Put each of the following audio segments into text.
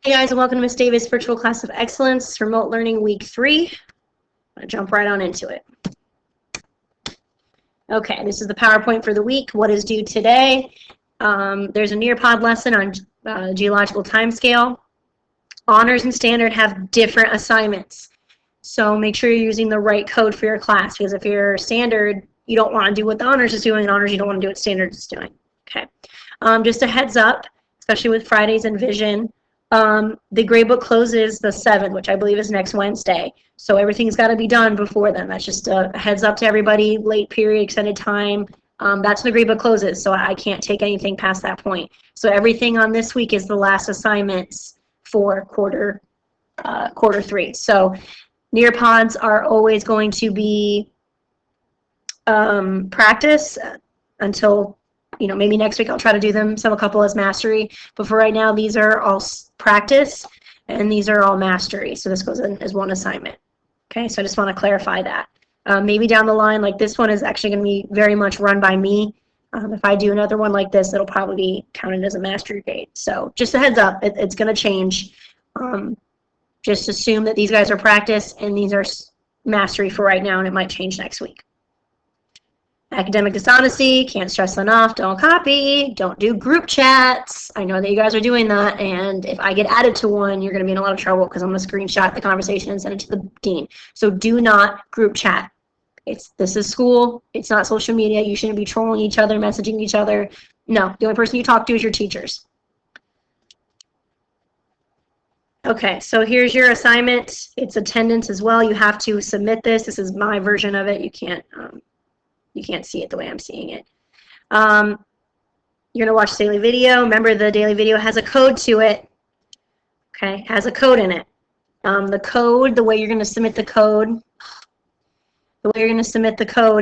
Hey guys, and welcome to Miss Davis Virtual Class of Excellence, Remote Learning Week 3. I'm going to jump right on into it. Okay, this is the PowerPoint for the week. What is due today? There's a Nearpod lesson on Geological Time Scale. Honors and Standard have different assignments. So make sure you're using the right code for your class, because if you're Standard, you don't want to do what the Honors is doing, and Honors, you don't want to do what Standard is doing. Okay, just a heads up, especially with Fridays and Vision. The gradebook closes the 7th, which I believe is next Wednesday. So everything's got to be done before then. That's just a heads up to everybody. Late period, extended time. That's when the gradebook closes, so I can't take anything past that point. So everything on this week is the last assignments for quarter 3. So Nearpods are always going to be practice until, maybe next week I'll try to do them a couple as mastery. But for right now, these are all practice and these are all mastery. So this goes in as one assignment. Okay, so I just want to clarify that. Maybe down the line, like this one is actually going to be very much run by me. If I do another one like this, it'll probably be counted as a mastery grade. So just a heads up, it's going to change. Just assume that these guys are practice and these are mastery for right now, and it might change next week. Academic dishonesty, can't stress enough, don't copy, don't do group chats. I know that you guys are doing that, and if I get added to one, you're going to be in a lot of trouble because I'm going to screenshot the conversation and send it to the dean. So do not group chat. This is school, it's not social media. You shouldn't be trolling each other, messaging each other. No, the only person you talk to is your teachers. Okay, so here's your assignment. It's attendance as well. You have to submit this. This is my version of it. You can't see it the way I'm seeing it. You're going to watch the daily video. Remember, the daily video has a code to it. Okay, has a code in it. The way you're going to submit the code,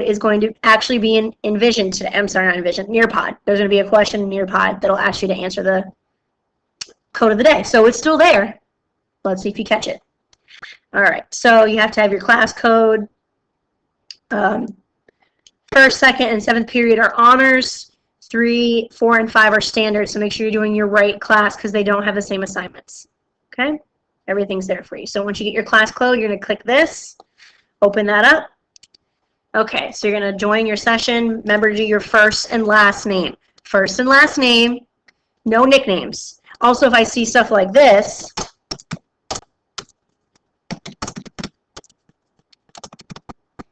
is going to actually be in Vision today. I'm sorry, not in Vision, Nearpod. There's going to be a question in Nearpod that'll ask you to answer the code of the day. So it's still there. Let's see if you catch it. All right, so you have to have your class code. First, second, and 7th period are honors. 3, 4, and 5 are standard, so make sure you're doing your right class because they don't have the same assignments. Okay? Everything's there for you. So once you get your class code, you're going to click this, open that up. Okay, so you're going to join your session. Remember to do your first and last name. First and last name, no nicknames. Also, if I see stuff like this,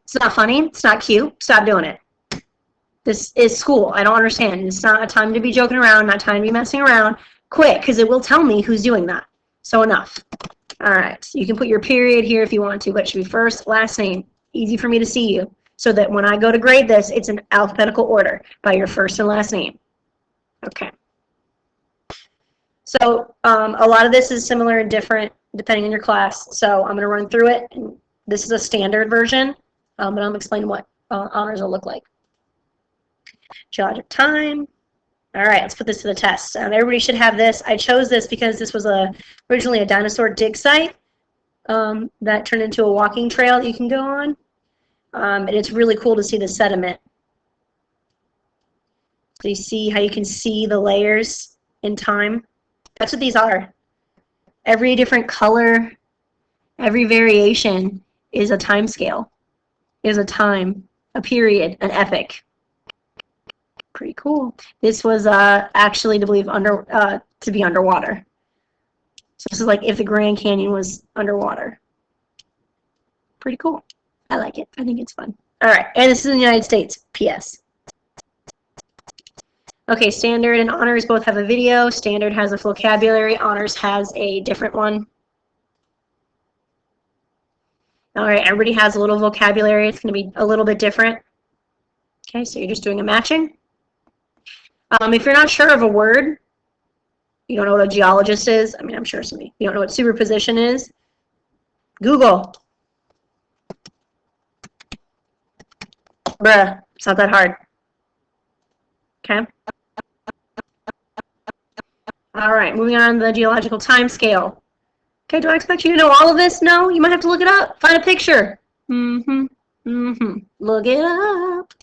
it's not funny, it's not cute, stop doing it. This is school, I don't understand. It's not a time to be joking around, not time to be messing around. Quit, because it will tell me who's doing that. So enough. All right, so you can put your period here if you want to, but it should be first, last name. Easy for me to see you, so that when I go to grade this, it's in alphabetical order by your first and last name. Okay. So a lot of this is similar and different depending on your class. So I'm going to run through it. And this is a standard version, but I'm going to explain what honors will look like. Geologic time. All right, let's put this to the test. Everybody should have this. I chose this because this was originally a dinosaur dig site that turned into a walking trail that you can go on. And it's really cool to see the sediment. So you see how you can see the layers in time. That's what these are. Every different color, every variation is a time scale, is a time, a period, an epoch. Pretty cool. This was actually to be underwater. So this is like if the Grand Canyon was underwater. Pretty cool. I like it. I think it's fun. All right, and this is in the United States. P.S. Okay, standard and honors both have a video. Standard has a vocabulary. Honors has a different one. All right, everybody has a little vocabulary. It's going to be a little bit different. Okay, so you're just doing a matching. If you're not sure of a word, you don't know what a geologist is. I mean, I'm sure some of you don't know what superposition is. Google. Bruh, it's not that hard. Okay. All right, moving on to the geological time scale. Okay, do I expect you to know all of this? No, you might have to look it up. Find a picture. Look it up.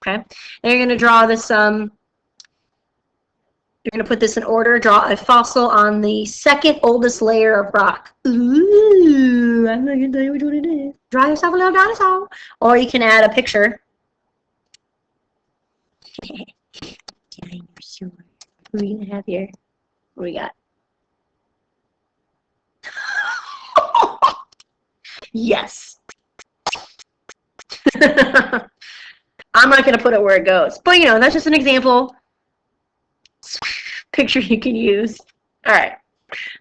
Okay, and you're going to draw this You're going to put this in order. Draw a fossil on the second oldest layer of rock. Ooh, I'm not going to tell you which one it is. Draw yourself a little dinosaur. Or you can add a picture. Dinosaur. What are we going to have here? What do we got? Yes. I'm not going to put it where it goes. But, you know, that's just an example. Picture you can use. All right.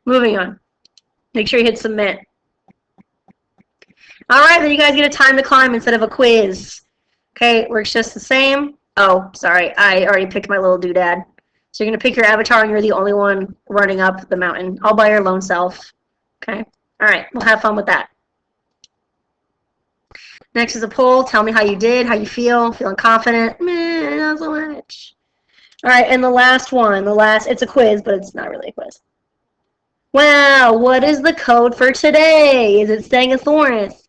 Moving on. Make sure you hit submit. All right, then you guys get a time to climb instead of a quiz. Okay, works just the same. Oh, sorry. I already picked my little doodad. So you're going to pick your avatar, and you're the only one running up the mountain, all by your lone self. Okay? All right, we'll have fun with that. Next is a poll. Tell me how you did, how you feel. Feeling confident? Meh, not so much. All right, and the last one. It's a quiz, but it's not really a quiz. Wow, what is the code for today? Is it Stegosaurus,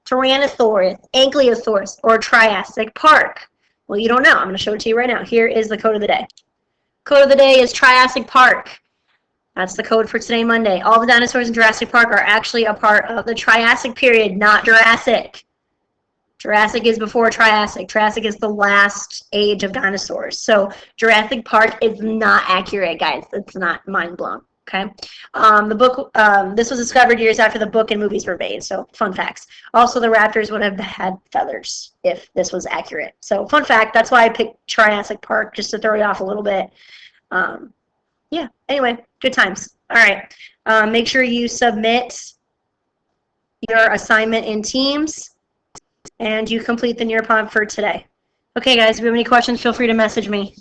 Tyrannosaurus, Ankylosaurus, or Triassic Park? Well, you don't know. I'm going to show it to you right now. Here is the code of the day. Code of the day is Triassic Park. That's the code for today, Monday. All the dinosaurs in Jurassic Park are actually a part of the Triassic period, not Jurassic. Jurassic is before Triassic. Triassic is the last age of dinosaurs. So Jurassic Park is not accurate, guys. It's not mind blown. Okay. The book. This was discovered years after the book and movies were made. So fun facts. Also, the raptors would have had feathers if this was accurate. So fun fact. That's why I picked Triassic Park, just to throw you off a little bit. Yeah. Anyway, good times. All right. Make sure you submit your assignment in Teams. And you complete the Nearpod for today. Okay, guys, if you have any questions, feel free to message me.